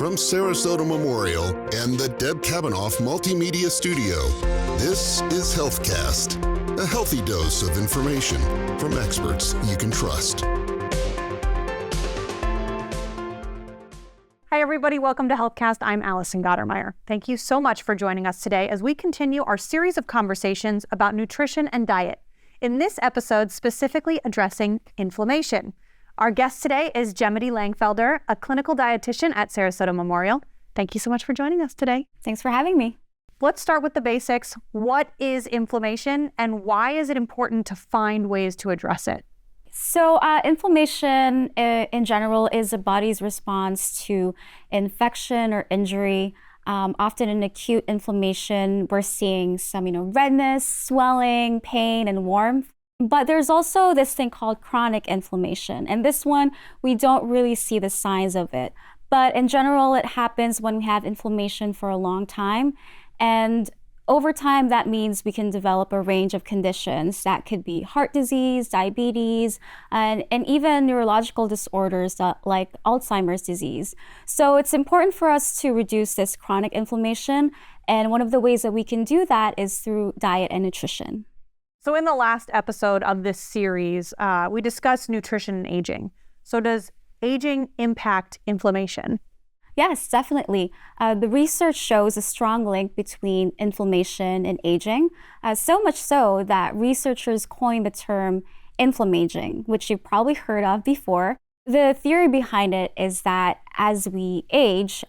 From Sarasota Memorial and the Deb Kavanaugh Multimedia Studio, this is HealthCast, a healthy dose of information from experts you can trust. Hi, everybody. Welcome to HealthCast. I'm Allison Gottermeyer. Thank you so much for joining us today as we continue our series of conversations about nutrition and diet. In this episode, specifically addressing inflammation. Our guest today is Gemity Langfelder, a clinical dietitian at Sarasota Memorial. Thank you so much for joining us today. Thanks for having me. Let's start with the basics. What is inflammation and why is it important to find ways to address it? So inflammation in general is the body's response to infection or injury. Often in acute inflammation, we're seeing some, redness, swelling, pain, and warmth. But there's also this thing called chronic inflammation. And this one, we don't really see the signs of it. But in general, it happens when we have inflammation for a long time. And over time, that means we can develop a range of conditions. That could be heart disease, diabetes, and even neurological disorders like Alzheimer's disease. So it's important for us to reduce this chronic inflammation. And one of the ways that we can do that is through diet and nutrition. So in the last episode of this series, we discussed nutrition and aging. So does aging impact inflammation? Yes, definitely. The research shows a strong link between inflammation and aging, so much so that researchers coined the term inflammaging, which you've probably heard of before. The theory behind it is that as we age,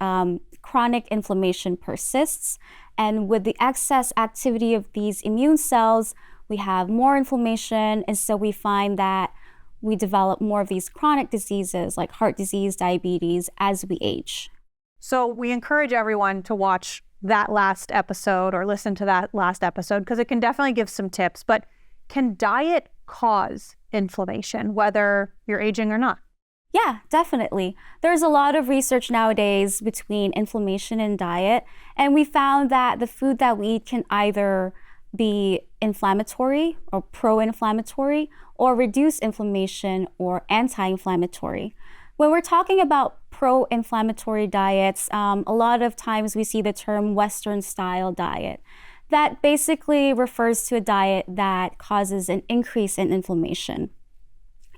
chronic inflammation persists, and with the excess activity of these immune cells, we have more inflammation, and so we find that we develop more of these chronic diseases like heart disease, diabetes as we age. So we encourage everyone to watch that last episode or listen to that last episode because it can definitely give some tips. But can diet cause inflammation, whether you're aging or not? Yeah, definitely. There's a lot of research nowadays between inflammation and diet, and we found that the food that we eat can either be inflammatory or pro-inflammatory or reduce inflammation or anti-inflammatory. When we're talking about pro-inflammatory diets, a lot of times we see the term Western style diet. That basically refers to a diet that causes an increase in inflammation.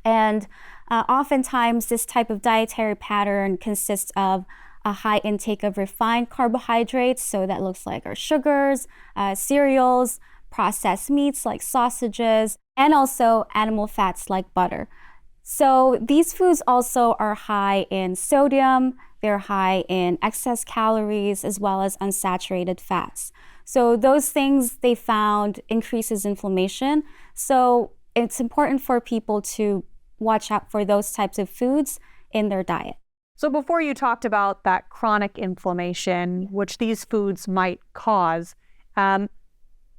And oftentimes this type of dietary pattern consists of a high intake of refined carbohydrates, so that looks like our sugars, cereals, processed meats like sausages, and also animal fats like butter. So these foods also are high in sodium, they're high in excess calories, as well as unsaturated fats. So those things they found increases inflammation. So it's important for people to watch out for those types of foods in their diet. So before you talked about that chronic inflammation, which these foods might cause,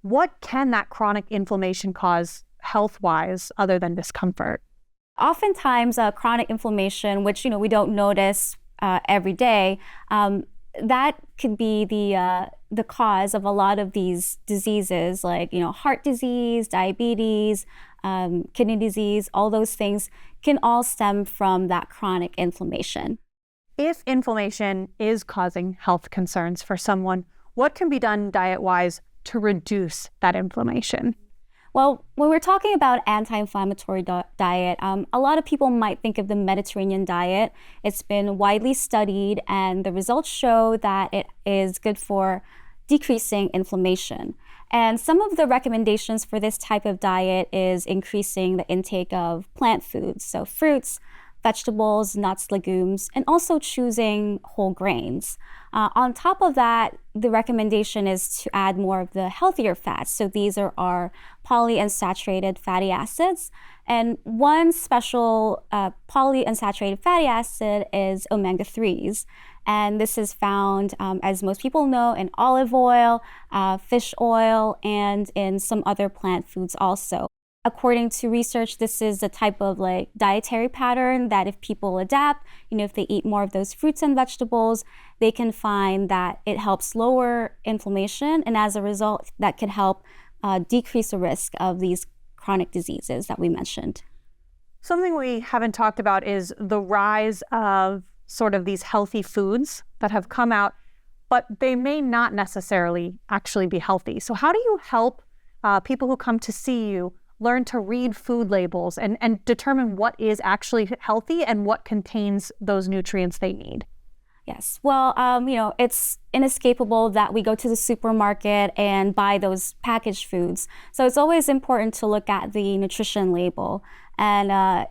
what can that chronic inflammation cause health-wise other than discomfort? Oftentimes, chronic inflammation, which we don't notice every day, that could be the cause of a lot of these diseases, like heart disease, diabetes, kidney disease. All those things can all stem from that chronic inflammation. If inflammation is causing health concerns for someone, what can be done diet-wise to reduce that inflammation? Well, when we're talking about anti-inflammatory diet, a lot of people might think of the Mediterranean diet. It's been widely studied, and the results show that it is good for decreasing inflammation. And some of the recommendations for this type of diet is increasing the intake of plant foods, so fruits, vegetables, nuts, legumes, and also choosing whole grains. On top of that, the recommendation is to add more of the healthier fats. So these are our polyunsaturated fatty acids. And one special polyunsaturated fatty acid is omega-3s. And this is found, as most people know, in olive oil, fish oil, and in some other plant foods also. According to research, this is a type of dietary pattern that if people adapt, if they eat more of those fruits and vegetables, they can find that it helps lower inflammation. And as a result, that can help decrease the risk of these chronic diseases that we mentioned. Something we haven't talked about is the rise of sort of these healthy foods that have come out, but they may not necessarily actually be healthy. So how do you help people who come to see you learn to read food labels and determine what is actually healthy and what contains those nutrients they need? Yes. Well, it's inescapable that we go to the supermarket and buy those packaged foods. So it's always important to look at the nutrition label. And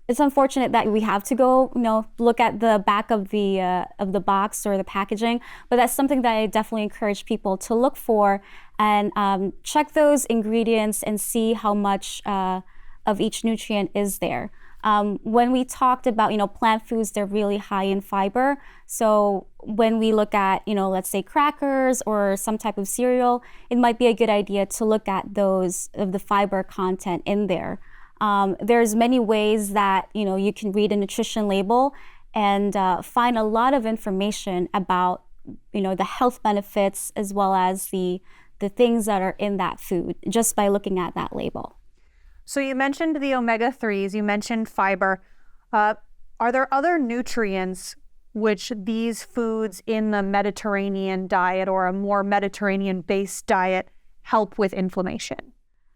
it's unfortunate that we have to go, look at the back of the box or the packaging. But that's something that I definitely encourage people to look for and check those ingredients and see how much of each nutrient is there. When we talked about, plant foods, they're really high in fiber. So when we look at, let's say crackers or some type of cereal, it might be a good idea to look at those of the fiber content in there. There's many ways that, you can read a nutrition label and find a lot of information about, the health benefits as well as the things that are in that food just by looking at that label. So you mentioned the omega-3s, you mentioned fiber. Are there other nutrients which these foods in the Mediterranean diet or a more Mediterranean-based diet help with inflammation?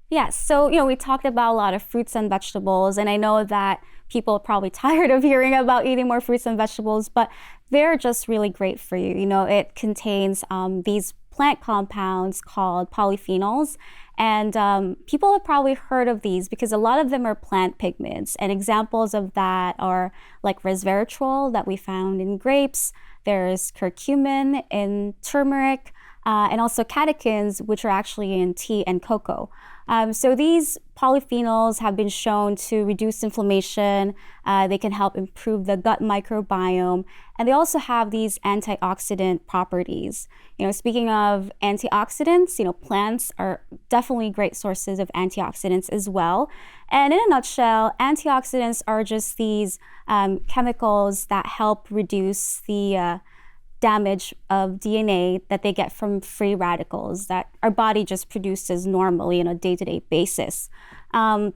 Yes. So, we talked about a lot of fruits and vegetables, and I know that people are probably tired of hearing about eating more fruits and vegetables, but they're just really great for you. It contains these plant compounds called polyphenols. And people have probably heard of these because a lot of them are plant pigments. And examples of that are like resveratrol that we found in grapes. There's curcumin in turmeric, and also catechins, which are actually in tea and cocoa. So these polyphenols have been shown to reduce inflammation. They can help improve the gut microbiome. And they also have these antioxidant properties. Speaking of antioxidants, plants are definitely great sources of antioxidants as well. And in a nutshell, antioxidants are just these chemicals that help reduce the damage of DNA that they get from free radicals that our body just produces normally on a day-to-day basis. And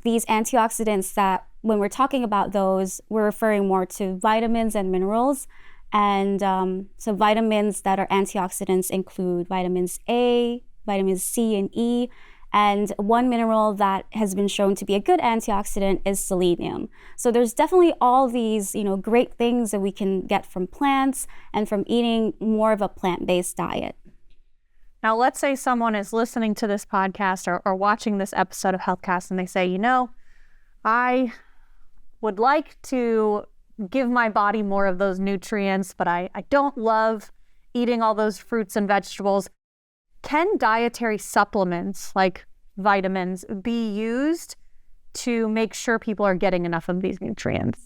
these antioxidants that when we're talking about those, we're referring more to vitamins and minerals. And so vitamins that are antioxidants include vitamins A, vitamins C and E, and one mineral that has been shown to be a good antioxidant is selenium. So there's definitely all these, great things that we can get from plants and from eating more of a plant-based diet. Now, let's say someone is listening to this podcast or watching this episode of HealthCasts and they say, I would like to give my body more of those nutrients, but I don't love eating all those fruits and vegetables. Can dietary supplements like vitamins be used to make sure people are getting enough of these nutrients?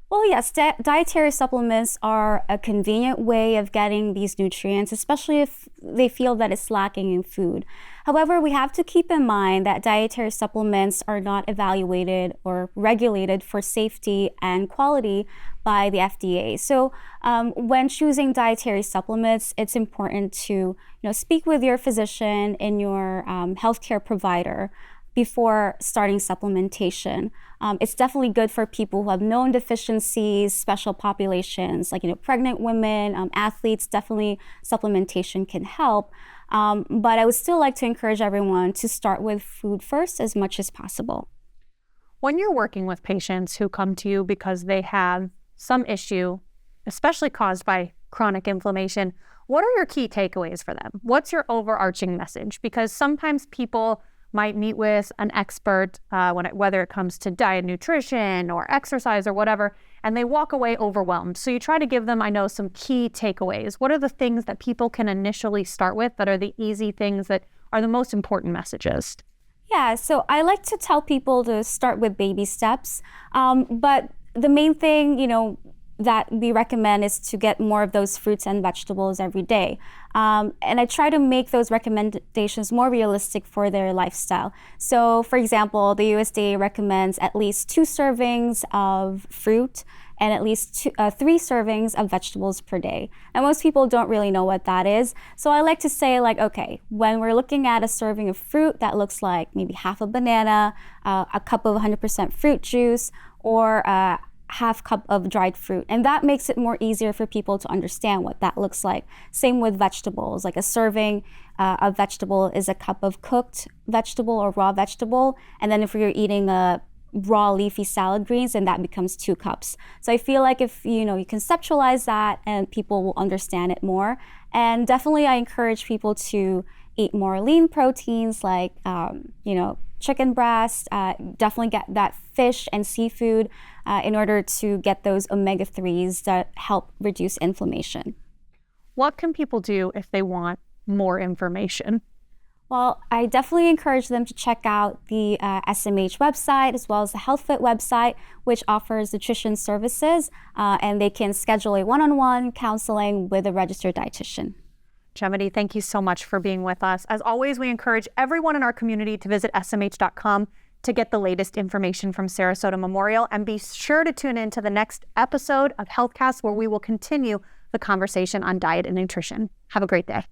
Well, yes, dietary supplements are a convenient way of getting these nutrients, especially if they feel that it's lacking in food. However, we have to keep in mind that dietary supplements are not evaluated or regulated for safety and quality by the FDA. So when choosing dietary supplements, it's important to speak with your physician and your healthcare provider before starting supplementation. It's definitely good for people who have known deficiencies, special populations, like pregnant women, athletes. Definitely supplementation can help. But I would still like to encourage everyone to start with food first as much as possible. When you're working with patients who come to you because they have some issue, especially caused by chronic inflammation, what are your key takeaways for them? What's your overarching message? Because sometimes people might meet with an expert, whether it comes to diet, nutrition, or exercise or whatever, and they walk away overwhelmed. So you try to give them, some key takeaways. What are the things that people can initially start with that are the easy things that are the most important messages? Yeah, so I like to tell people to start with baby steps, but the main thing, that we recommend is to get more of those fruits and vegetables every day. And I try to make those recommendations more realistic for their lifestyle. So for example, the USDA recommends at least 2 servings of fruit and at least 3 servings of vegetables per day. And most people don't really know what that is. So I like to say okay, when we're looking at a serving of fruit, that looks like maybe half a banana, a cup of 100% fruit juice, or half cup of dried fruit. And that makes it more easier for people to understand what that looks like. Same with vegetables, like a serving of vegetable is a cup of cooked vegetable or raw vegetable. And then if you're eating a raw leafy salad greens, and that becomes 2 cups. So I feel like if you conceptualize that, and people will understand it more. And definitely I encourage people to eat more lean proteins like chicken breast, definitely get that fish and seafood in order to get those omega-3s that help reduce inflammation. What can people do if they want more information? Well, I definitely encourage them to check out the SMH website as well as the HealthFit website, which offers nutrition services, and they can schedule a one-on-one counseling with a registered dietitian. Gemini, thank you so much for being with us. As always, we encourage everyone in our community to visit smh.com to get the latest information from Sarasota Memorial, and be sure to tune in to the next episode of HealthCasts, where we will continue the conversation on diet and nutrition. Have a great day.